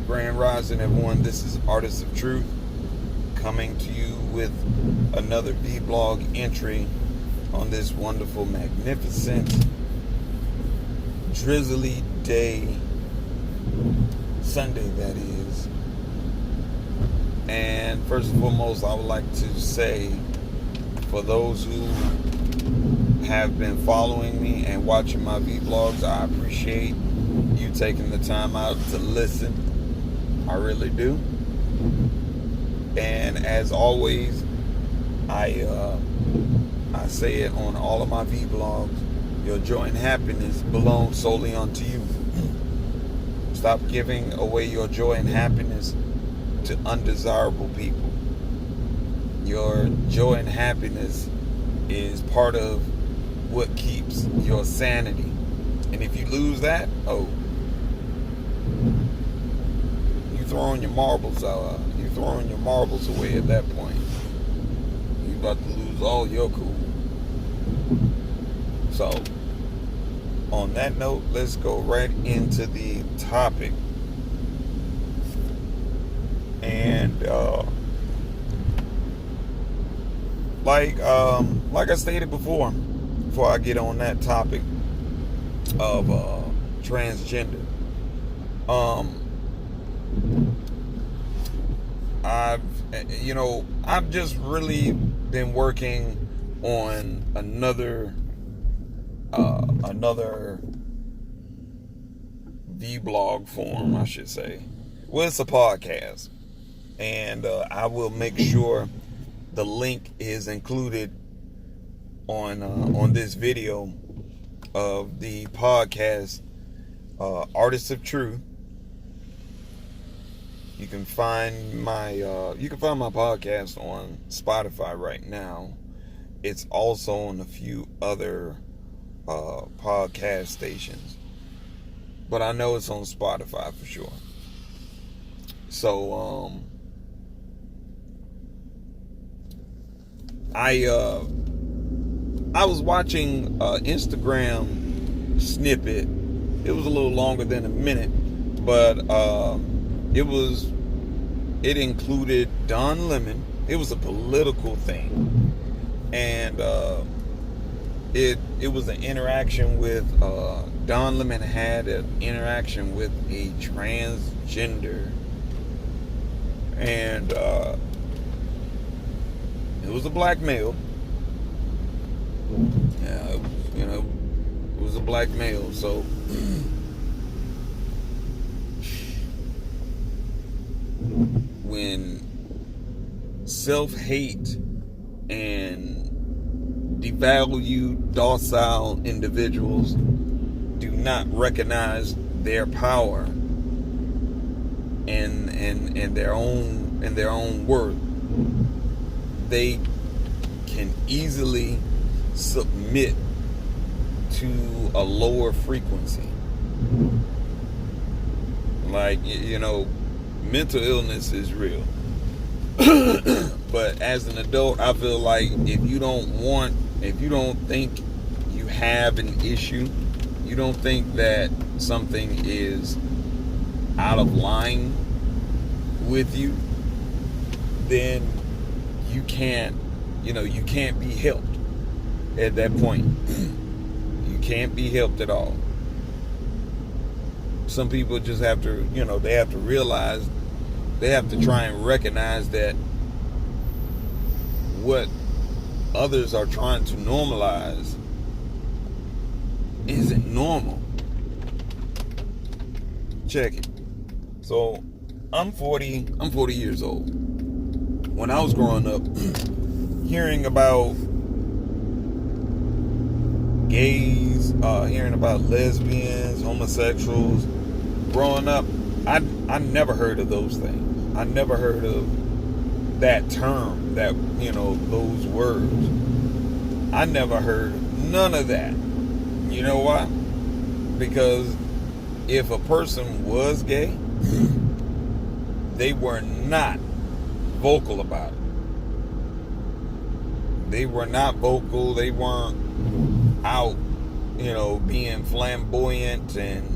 Grand Rising, everyone. This is Artists of Truth coming to you with another vlog entry on this wonderful, magnificent, drizzly day, Sunday that is. And first and foremost, I would like to say, for those who have been following me and watching my vlogs, I appreciate you taking the time out to listen. I really do. And as always, I say it on all of my vlogs, your joy and happiness belong solely unto you. Stop giving away your joy and happiness to undesirable people. Your joy and happiness is part of what keeps your sanity. And if you lose that, you throwing your marbles out. You throwing your marbles away at that point. You about to lose all your cool. So, on that note, let's go right into the topic. And like I stated before I get on that topic of transgender, I've just really been working on another vlog form, I should say. Well, it's a podcast, and I will make sure the link is included on this video of the podcast, Artists of Truth. You can find my podcast on Spotify right now. It's also on a few other podcast stations, but I know it's on Spotify for sure. So I was watching Instagram snippet. It was a little longer than a minute, but it included Don Lemon. It was a political thing, and it was an interaction with Don Lemon had an interaction with a transgender, and it was a black male. Yeah, it was a black male. So when self-hate and devalue docile individuals do not recognize their power and their own worth, they can easily submit to a lower frequency. Like, mental illness is real. But as an adult, I feel like if you don't think you have an issue, you don't think that something is out of line with you, then you can't be helped at that point. You can't be helped at all. Some people just have to, they have to realize, they have to try and recognize that what others are trying to normalize isn't normal. Check it. So I'm 40 years old. When I was growing up, hearing about gays, hearing about lesbians, homosexuals, growing up, I never heard of those things. I never heard of that term, those words. I never heard none of that. You know why? Because if a person was gay, they were not vocal about it. They were not vocal. They weren't out, being flamboyant and,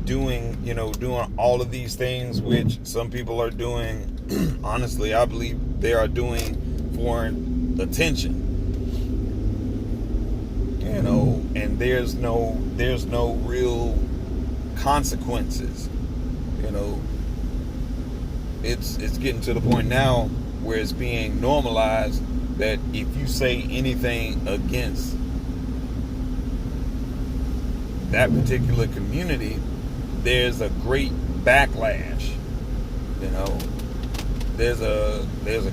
doing all of these things, which some people are doing. Honestly, I believe they are doing for attention. And there's no real consequences. It's getting to the point now where it's being normalized that if you say anything against that particular community, there's a great backlash. There's a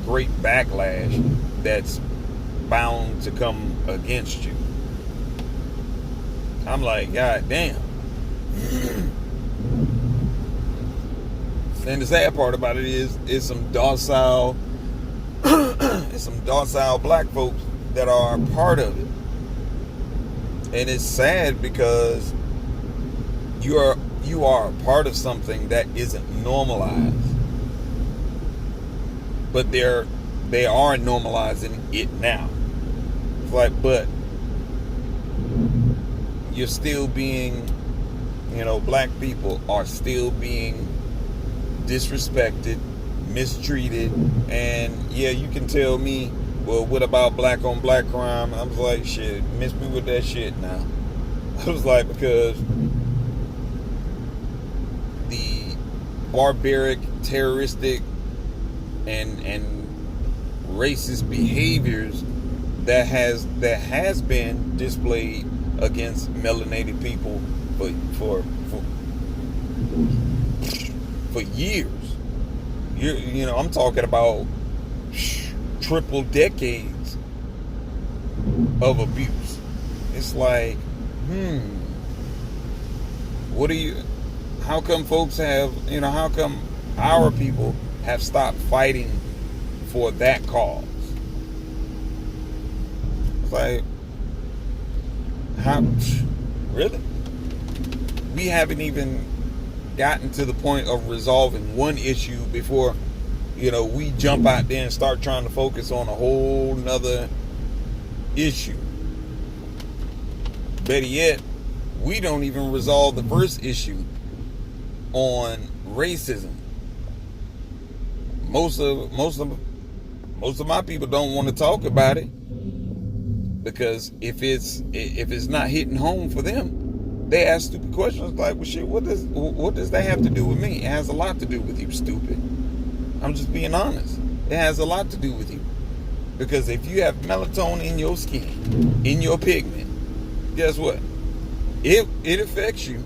great backlash that's bound to come against you. I'm like, God damn. And the sad part about it is some docile black folks that are part of it. And it's sad because you are a part of something that isn't normalized. But they are normalizing it now. It's like, but you're still being, black people are still being disrespected, mistreated, and yeah, you can tell me, well, what about black on black crime? I was like, shit, miss me with that shit now. I was like, because the barbaric, terroristic, and racist behaviors that has been displayed against melanated people for years. I'm talking about triple decades of abuse. It's like, how come folks have, how come our people have stopped fighting for that cause? It's like, how, really? We haven't even gotten to the point of resolving one issue before, we jump out there and start trying to focus on a whole nother issue. Better yet, we don't even resolve the first issue on racism. Most of my people don't want to talk about it because if it's not hitting home for them, they ask stupid questions like, well, shit, what does that have to do with me? It has a lot to do with you, stupid. I'm just being honest. It has a lot to do with you. Because if you have melatonin in your skin, in your pigment, guess what? It affects you.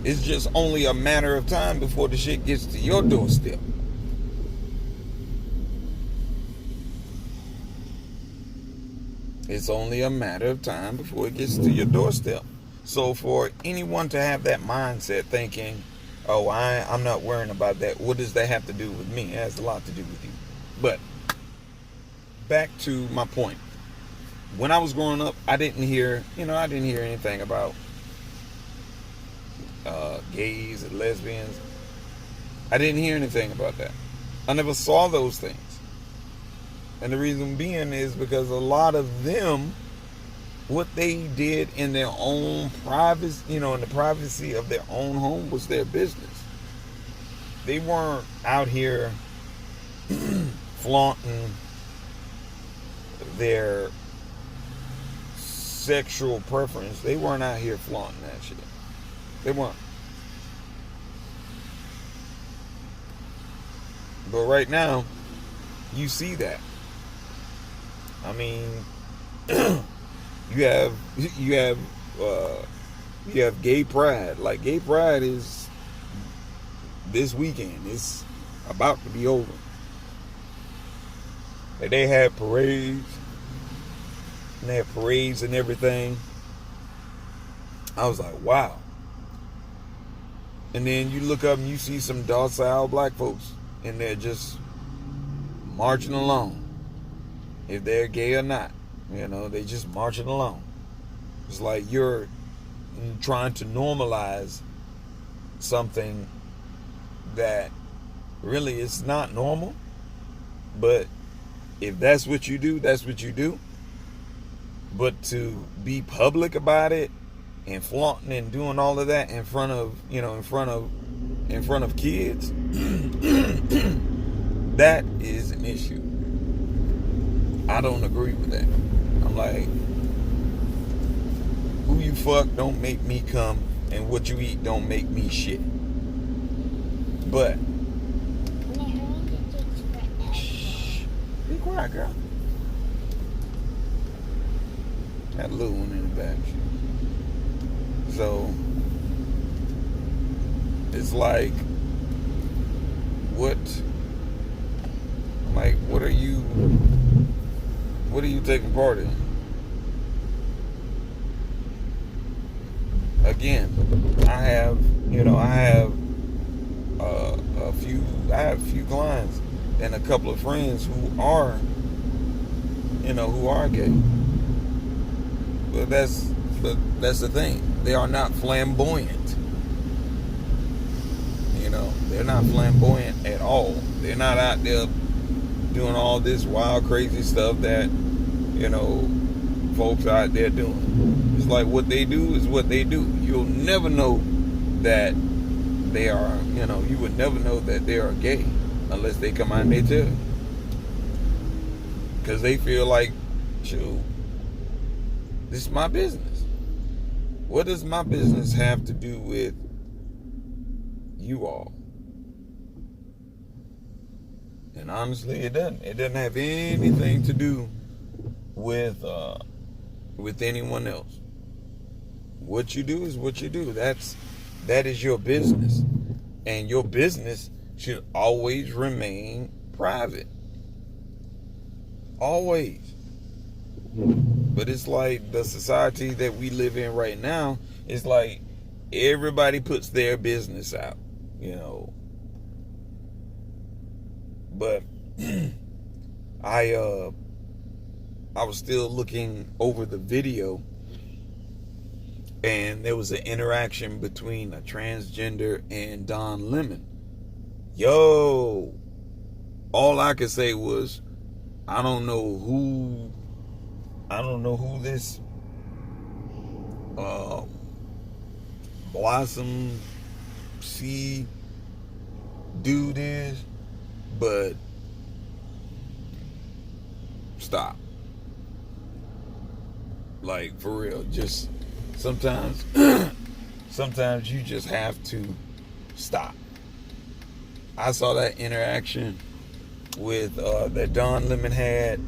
It's just only a matter of time before the shit gets to your doorstep. It's only a matter of time before it gets to your doorstep. So for anyone to have that mindset thinking, oh, I'm not worrying about that, what does that have to do with me? It has a lot to do with you. But back to my point. When I was growing up, I didn't hear anything about gays and lesbians. I didn't hear anything about that. I never saw those things. And the reason being is because a lot of them, what they did in their own privacy, in the privacy of their own home was their business. They weren't out here flaunting their sexual preference. They weren't out here flaunting that shit. They weren't. But right now, you see that. I mean, you have gay pride. Like, gay pride is this weekend. It's about to be over. And they had parades. And they had parades and everything. I was like, wow. And then you look up and you see some docile black folks, and they're just marching along. If they're gay or not, they just marching along. It's like you're trying to normalize something that really is not normal. But if that's what you do, that's what you do. But to be public about it and flaunting and doing all of that in front of kids, that is an issue. I don't agree with that. I'm like, who you fuck don't make me come, and what you eat don't make me shit. But shh, be quiet, girl. That little one in the back. So it's like, what are you taking part in? Again, I have a few clients and a couple of friends who are gay. But that's the thing. They are not flamboyant. They're not flamboyant at all. They're not out there doing all this wild, crazy stuff that, folks out there doing. It's like what they do is what they do. You'll never know that they are, you would never know that they are gay unless they come out and they tell you. Because they feel like, shoot, this is my business. What does my business have to do with you all? And honestly, it doesn't. It doesn't have anything to do with anyone else. What you do is what you do. That is your business, and your business should always remain private. Always. But it's like the society that we live in right now. It's like everybody puts their business out, But I was still looking over the video, and there was an interaction between a transgender and Don Lemon. Yo, all I could say was, I don't know who this Blossom C dude is, but stop. Like, for real, just sometimes you just have to stop. I saw that interaction with that Don Lemon had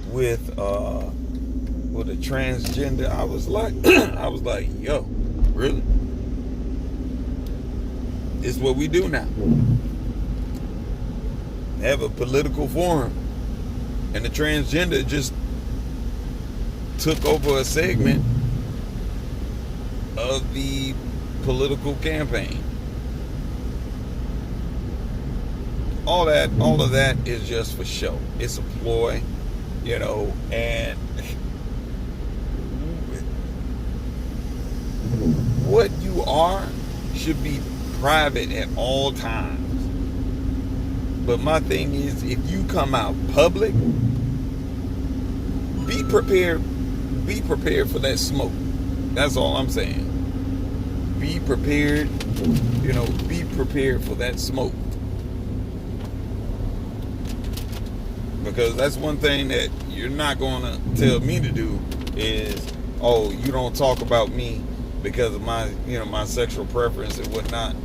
with a transgender. I was like, yo, really? It's what we do now. Have a political forum, and the transgender just took over a segment of the political campaign. All of that is just for show. It's a ploy, and what you are should be private at all times. But my thing is, if you come out public, be prepared for that smoke. That's all I'm saying. Be prepared, be prepared for that smoke. Because that's one thing that you're not going to tell me to do is, oh, you don't talk about me because of my, my sexual preference and whatnot.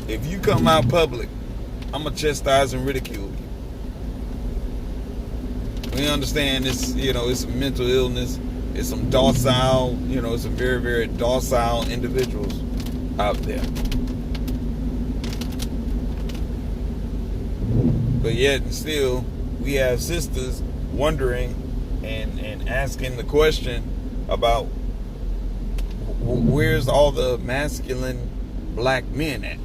If you come out public, I'm going to chastise and ridicule you. We understand this, it's a mental illness. It's some docile, some very, very docile individuals out there. But yet and still, we have sisters wondering and asking the question about where's all the masculine black men at?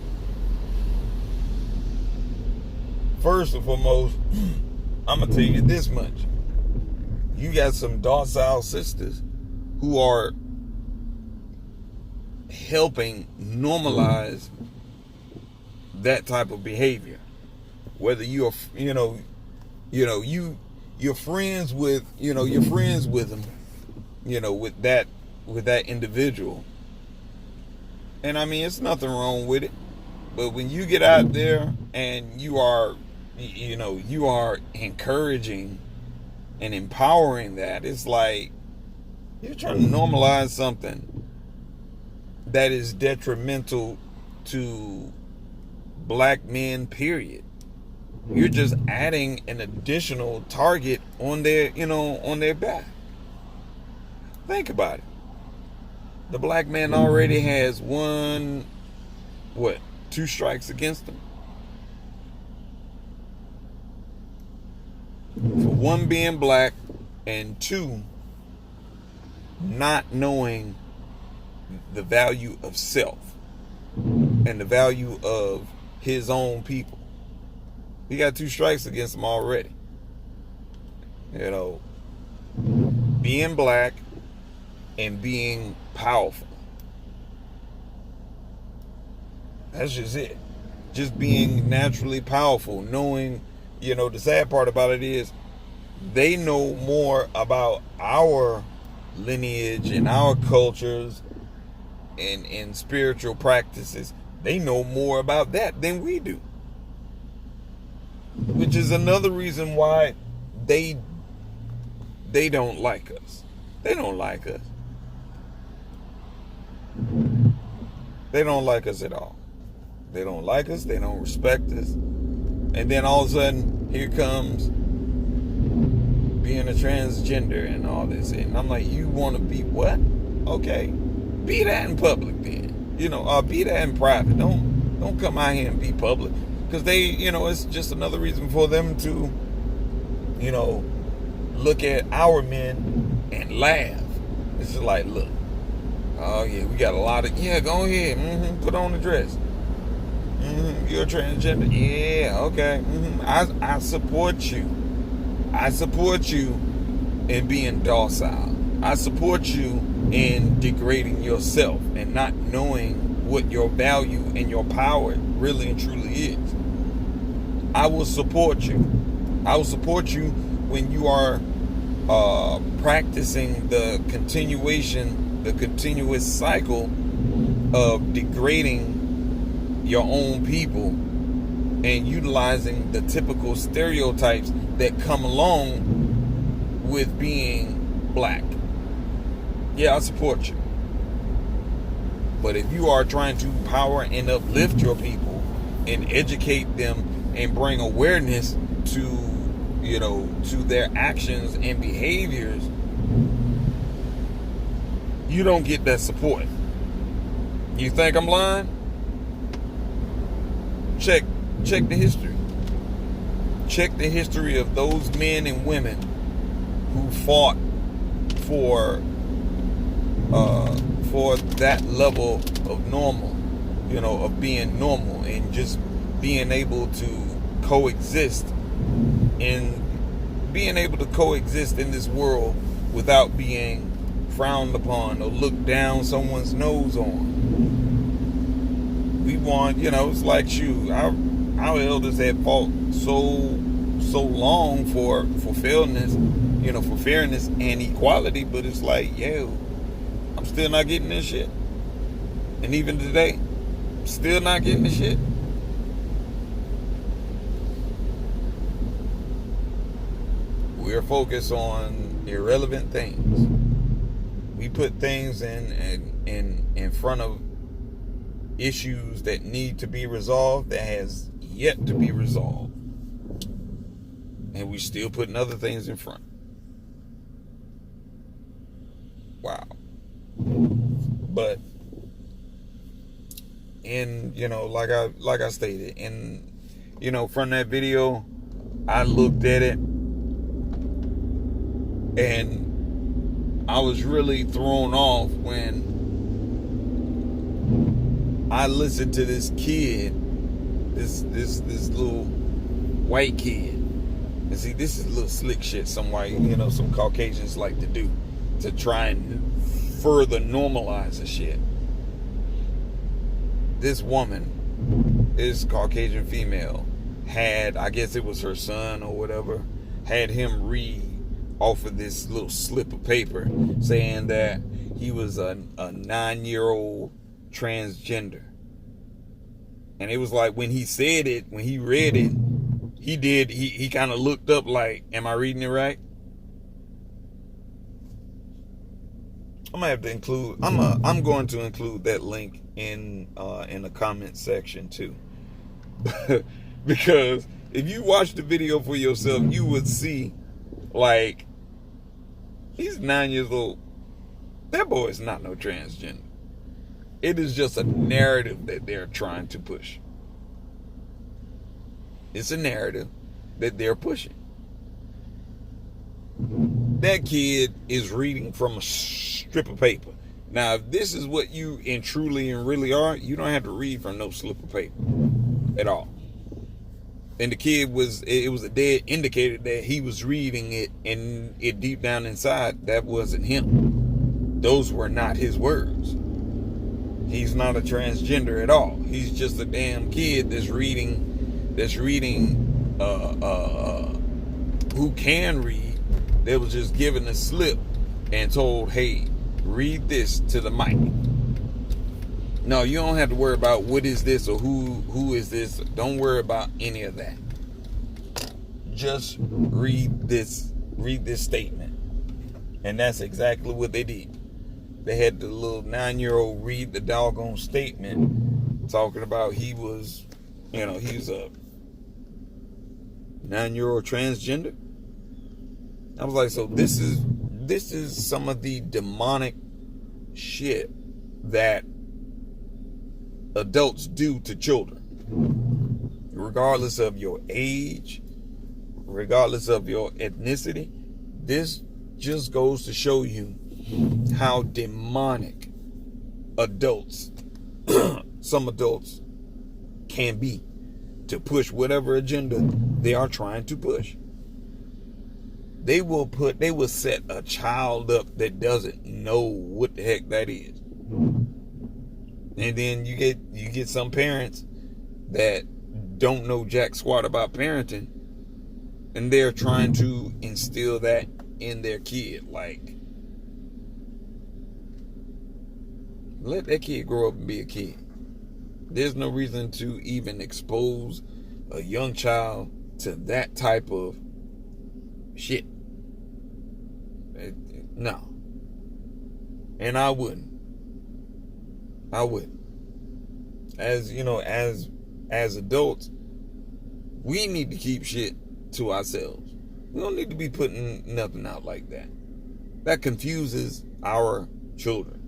First and foremost, I'm going to tell you this much. You got some docile sisters who are helping normalize that type of behavior. Whether you're, you're friends with, them, with that individual. And I mean, it's nothing wrong with it. But when you get out there and you are encouraging and empowering that, it's like you're trying to normalize something that is detrimental to black men, period. You're just adding an additional target on their back. Think about it. The black man already has two strikes against him. For one, being black, and two, not knowing the value of self and the value of his own people. He got two strikes against him already. Being black and being powerful. That's just it. Just being naturally powerful. Knowing, the sad part about it is they know more about our lineage and our cultures and spiritual practices. They know more about that than we do. Which is another reason why they don't like us. They don't like us. They don't like us at all. They don't like us. They don't respect us. And then all of a sudden, here comes being a transgender and all this. And I'm like, you want to be what? Okay. Be that in public then. Or be that in private. Don't come out here and be public. Because it's just another reason for them to, look at our men and laugh. It's just like, look. Oh, yeah, we got a lot of... Yeah, go ahead. Put on the dress. You're a transgender. Yeah, okay. I support you. I support you in being docile. I support you in degrading yourself and not knowing what your value and your power really and truly is. I will support you. I will support you when you are practicing the continuous cycle of degrading your own people and utilizing the typical stereotypes that come along with being black. Yeah, I support you. But if you are trying to empower and uplift your people and educate them and bring awareness to their actions and behaviors, you don't get that support. You think I'm lying? Check the history. Check the history of those men and women who fought for that level of normal, of being normal and just being able to coexist in this world without being frowned upon or looked down someone's nose on. We want, it's like our elders had fought so long for fairness, for fairness and equality, but it's like, I'm still not getting this shit. And even today, still not getting this shit. We're focused on irrelevant things. We put things in front of issues that need to be resolved that has yet to be resolved. And we still putting other things in front. Wow. But like I stated, and from that video, I looked at it and I was really thrown off when I listened to this kid, this little white kid. And see, this is a little slick shit some Caucasians like to do to try and further normalize the shit. This woman, this Caucasian female, had, I guess it was her son or whatever, had him read off of this little slip of paper saying that he was a 9-year-old transgender. And it was like when he said it, when he read it, he kind of looked up like, am I reading it right? I'm gonna have to include. I'm going to include that link in the comment section too, because if you watch the video for yourself, you would see, like, he's 9 years old. That boy is not no transgender. It is just a narrative that they're trying to push. It's a narrative that they're pushing. That kid is reading from a strip of paper. Now, if this is what you truly and really are, you don't have to read from no slip of paper at all. And the kid it was a dead indicator that he was reading it, and it deep down inside, that wasn't him. Those were not his words. He's not a transgender at all. He's just a damn kid that's reading who can read. They was just given a slip and told, hey, read this to the mic. No, you don't have to worry about what is this or who is this. Don't worry about any of that. Just read this statement. And that's exactly what they did. They had the little 9-year-old read the doggone statement, talking about he was a 9-year-old transgender. I was like, so this is some of the demonic shit that adults do to children, regardless of your age, regardless of your ethnicity. This just goes to show you how demonic adults, some adults, can be to push whatever agenda they are trying to push. They will set a child up that doesn't know what the heck that is. And then you get some parents that don't know jack squat about parenting, and they're trying to instill that in their kid. Like, let that kid grow up and be a kid. There's no reason to even expose a young child to that type of shit. No. And I wouldn't. As you know, as adults, we need to keep shit to ourselves. We don't need to be putting nothing out like that. That confuses our children.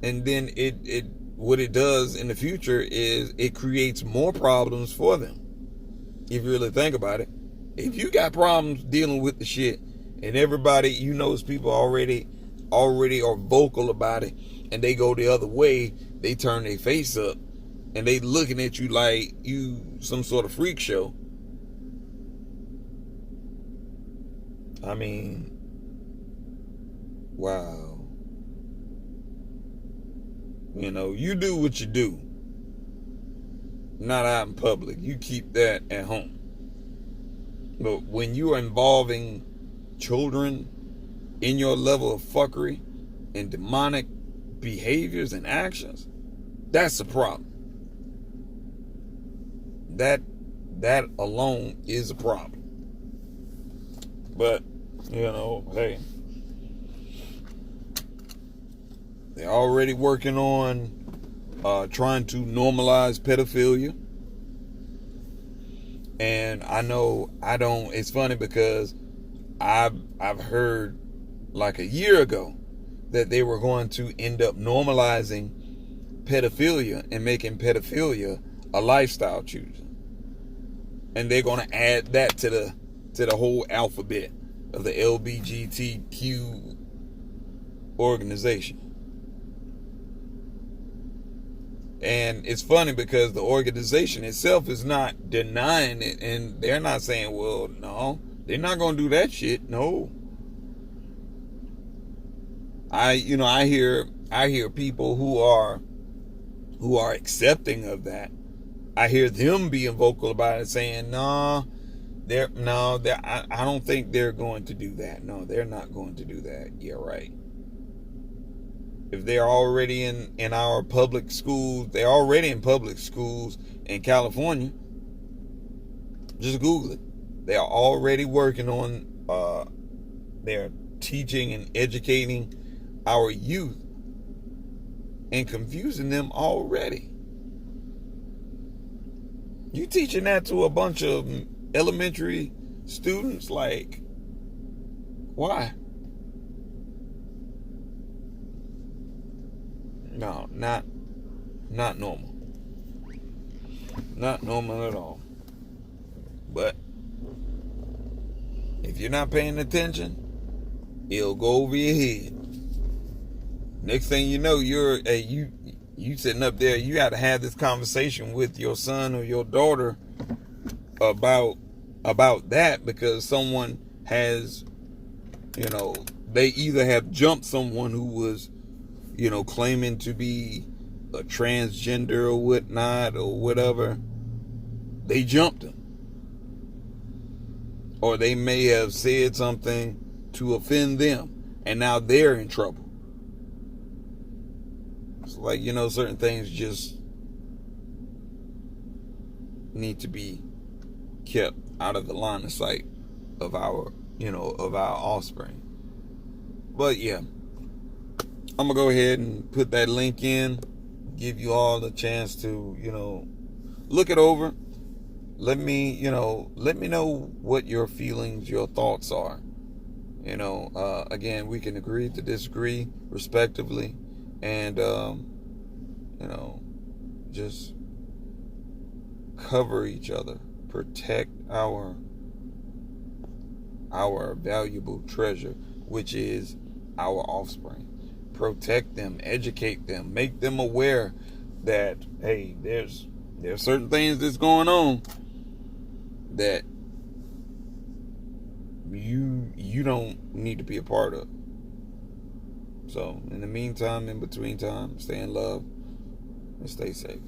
And then what it does in the future is it creates more problems for them. If you really think about it. If you got problems dealing with the shit, and everybody, people already are vocal about it, and they go the other way, they turn their face up, and they looking at you like you some sort of freak show. I mean, wow. You do what you do. Not out in public. You keep that at home. But when you are involving children in your level of fuckery and demonic behaviors and actions, that's a problem. That alone is a problem. But, hey, they're already working on trying to normalize pedophilia. And it's funny because I've heard like a year ago that they were going to end up normalizing pedophilia and making pedophilia a lifestyle choosing. And they're going to add that to the whole alphabet of the LGBTQ organization. And it's funny because the organization itself is not denying it, and they're not saying, well, no, they're not going to do that shit. No. I hear people who are accepting of that. I hear them being vocal about it, saying, I don't think they're going to do that. No, they're not going to do that. Yeah, right. if they're already in our public schools, they're already in public schools in California. Just Google it. They are already working on, they're teaching and educating our youth and confusing them already. You teaching that to a bunch of elementary students? Like, why? No, not normal. Not normal at all. But if you're not paying attention, it'll go over your head. Next thing you know, you sitting up there. You got to have this conversation with your son or your daughter about that, because someone has, they either have jumped someone who was, claiming to be a transgender or whatnot or whatever. They jumped him. Or they may have said something to offend them, and now they're in trouble. It's like, certain things just need to be kept out of the line of sight of our offspring. But yeah, I'm gonna go ahead and put that link in, give you all the chance to, look it over. Let me know what your feelings, your thoughts are. Again, we can agree to disagree respectively, and just cover each other, protect our valuable treasure, which is our offspring. Protect them, educate them, make them aware that, hey, there's certain things that's going on that you don't need to be a part of. So in the meantime, in between time, stay in love and stay safe.